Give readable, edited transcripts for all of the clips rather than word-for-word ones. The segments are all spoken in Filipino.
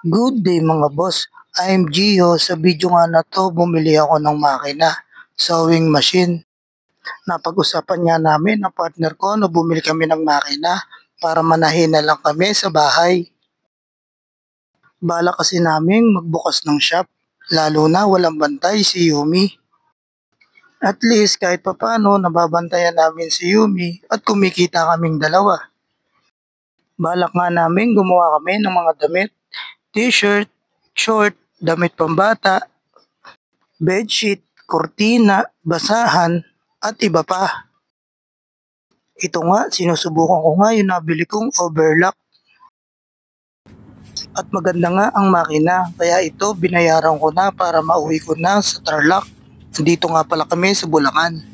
Good day mga boss, I'm Gio. Sa video nga na to, bumili ako ng makina, sewing machine. Napag-usapan nga namin ng partner ko na bumili kami ng makina para manahin na lang kami sa bahay. Bala kasi namin magbukas ng shop, lalo na walang bantay si Yumi. At least kahit papano nababantayan namin si Yumi at kumikita kaming dalawa. Balak nga namin gumawa kami ng mga damit, t-shirt, short, damit pambata, bedsheet, kurtina, basahan, at iba pa. Ito nga, sinusubukan ko nga yung nabili kong overlock. At maganda nga ang makina, kaya ito binayaran ko na para mauwi ko na sa Tarlac. Dito nga pala kami sa Bulacan.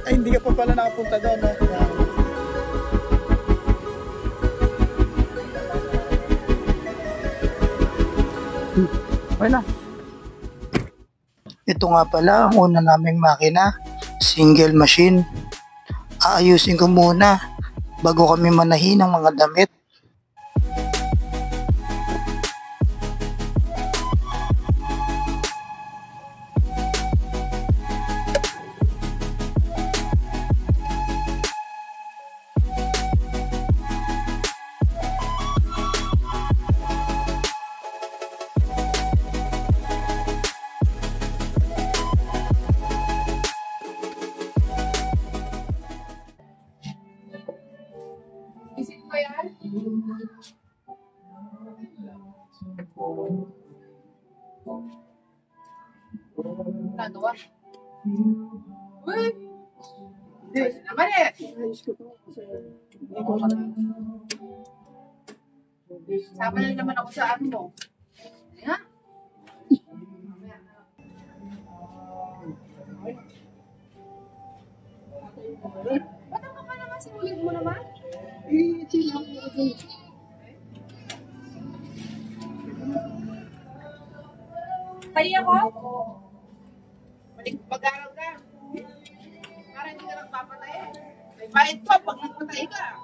Ay, hindi ka pa pala nakapunta doon, no? Okay na. Ito nga pala ang una naming makina, single machine. Aayusin ko muna bago kami manahin ng mga damit. Isip ko yan? Nagawa. Uy! Hindi. Naman eh! Sama lang naman ako sa ano mo. Ha? Ba't ang kapal naman sinulit mo naman? Pali ako? Mag-aral ka. Para hindi ka nagpapatay. May bayad pa pag nagpatay ka.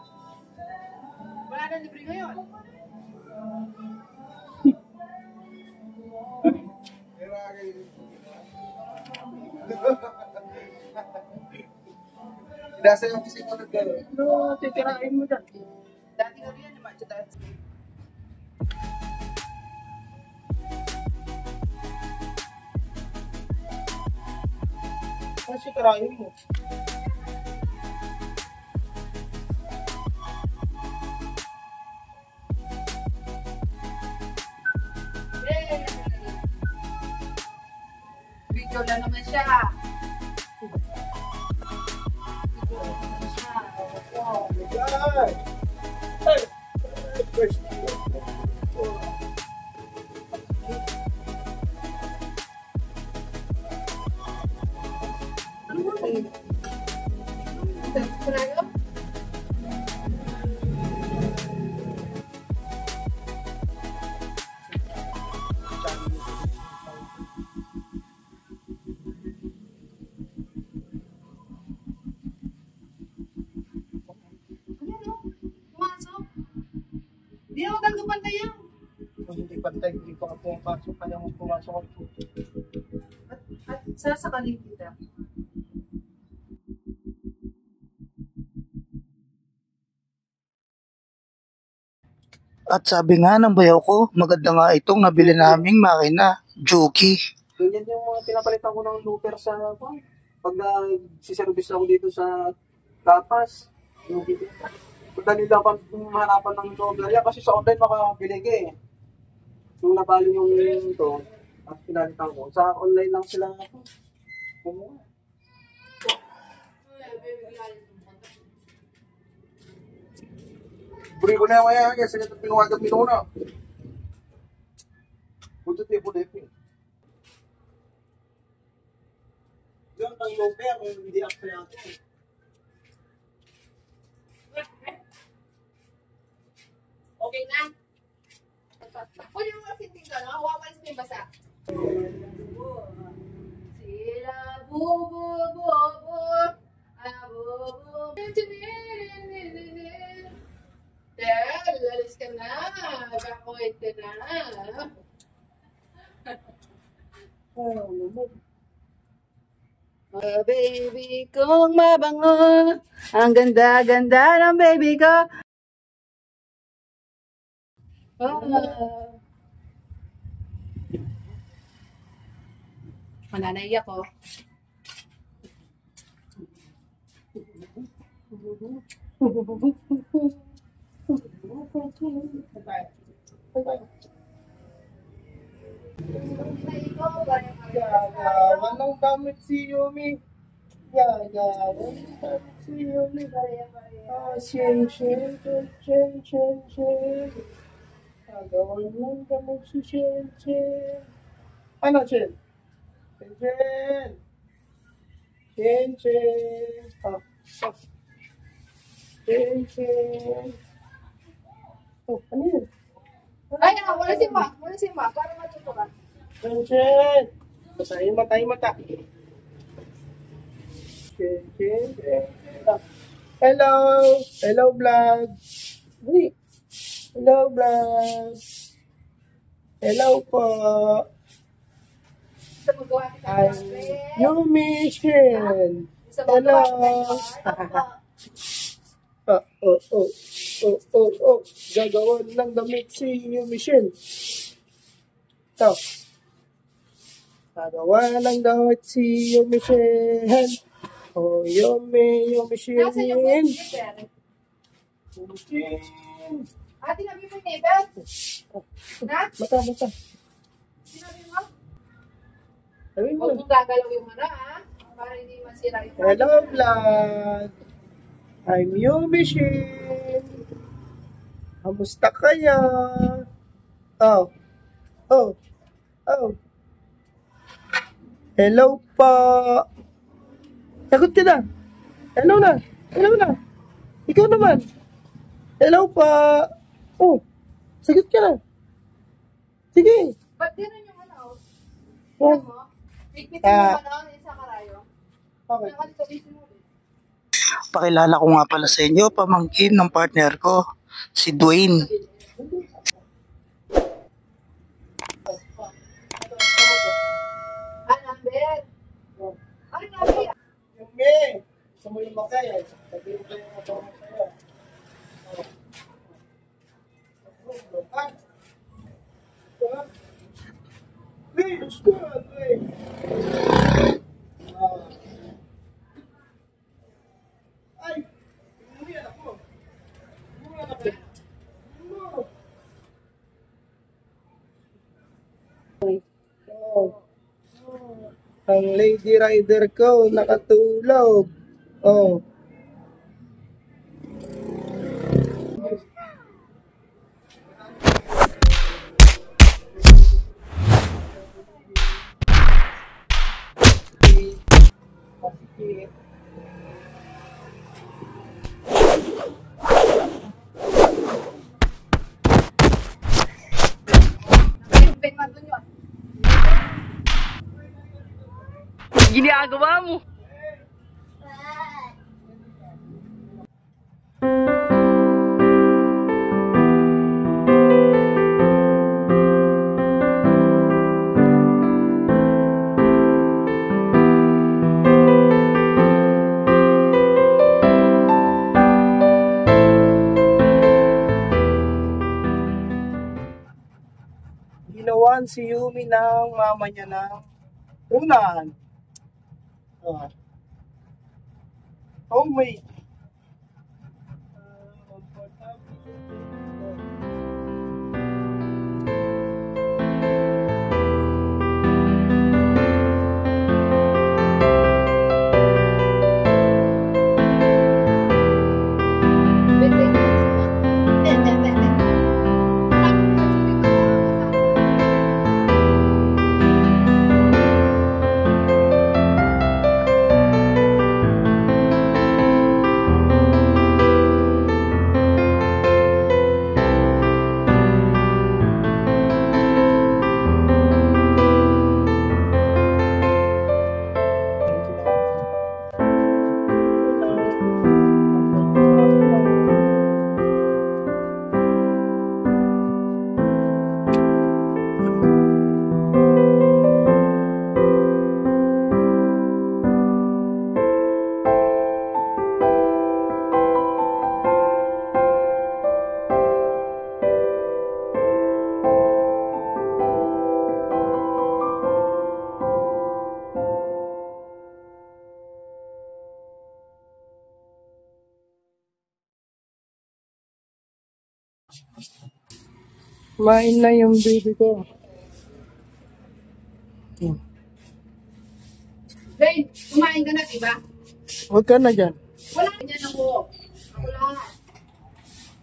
Wala na libre ngayon. Nasa yung kasi mo nagkaro. No, titirain mo dyan. Dati ka rin naman. Kasi tirain mo. Video lang naman siya. Ano mo? Sinayo? Pumasok. Di ako gagapantay yan. Kung hindi pantay, hindi ko ka pumapasok. Kaya mo pumasok ako. At sasakalin kita. At sabi nga ng bayaw ko, maganda nga itong nabili naming makina, Jockey. Ganyan yung mga pinapalitan ko ng looper sa phone. Pag nagsiservice ako dito sa Tapas, yung madali lang pang mahanapan ng looper kasi sa online makabili ka eh. Yung nabali yung ito, at pinalitan ko, sa online lang sila kumuha. Buri ko na yung kaya sa pinuwagan mo na. Punto tipo na yun. Diyan ang looper, hindi ako natin. na. Kunin mo kasi tingko, no? Hawakan mo yung basa. Sila bubu. Del, alis ka na. Gakoy ka na. Oh, baby kong mabango. Ang ganda-ganda ng baby ko. Oh. Mananaiyak ko. Gagawan ng damit si Yumi. Gagawan ng damit si Yumi. Shin. Gagawan ng damit si Shin. Ano, Shin? Shin. Shin. Oh, ano yun? Ay, wala si Ma. Para matuto ka. Shin. Tayo mata. Shin. Hello, vlog. Uy. Hello, vlog. Hello po. Gusto mo gawa kita I'm ng friend? Yumi Shin. Gusto mo gawa Hello. kita ng Oh. Gagawan ng damit si Yumi Shin. Ito. Gagawan ng damit si Yumi Shin. Oh, Yumi Shin. Nasaan yung neighbor? Yumi Shin. Ate, nabi mo yung neighbor? Na? Mata. Sinabi mo? Sabi mo. Huwag mong gagalaw yung mana, ha? Para hindi masira yung Hello, vlog. I'm Yumi Shin. Kamusta kaya? Oh. Hello po. Sagot ka na. Hello na. Ikaw naman. Hello po. Oh. Sagot ka na. Sige. Ba't gano'n yung ano? Oh. Tignan mo? Pigpitin mo ano, yung sa karayo. Okay. Nakalitalisin mo. Pakilala ko nga pala sa inyo, pamangkin ng partner ko, si Dwayne. Number. Number. Yumi. Gusto mo yung makaya? Sabihin ko yung ako sa'yo. Let's go. Ay, umuwi ako. Ang lady rider ko nakatulog. Oh. Ginagawa mo. Ginawan si Yumi ng mama niya ng unan. Homemade. Kumain na yung baby ko. Jane, kumain ka na, diba? Huwag ka na dyan. Wala ka dyan ako. Ako lahat.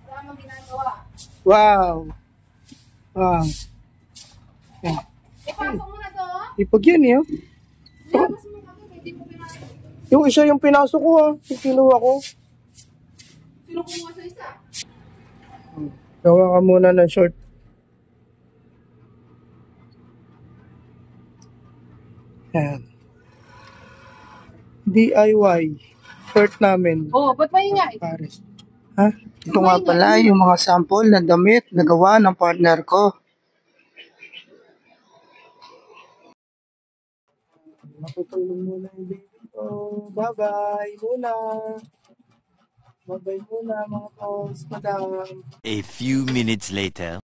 Wala mong ginagawa. Wow. Wow. Yan. Ipasok mo na to. Ipag yan eh. Ilabas mo na to. Hindi mo pinasok. Yung isa yung pinasok ko ha. Yung kinuha ko. Sino kumuha sa isa? Gawa ka muna ng short. Yan. DIY. Short namin. Oo, ba't maingay? Paris. Ha? Ito nga pala yung mga sample na damit na gawa ng partner ko. Matutulog muna yung baby ko. Bye-bye muna. Bye-bye muna mga boss, madam. A few minutes later.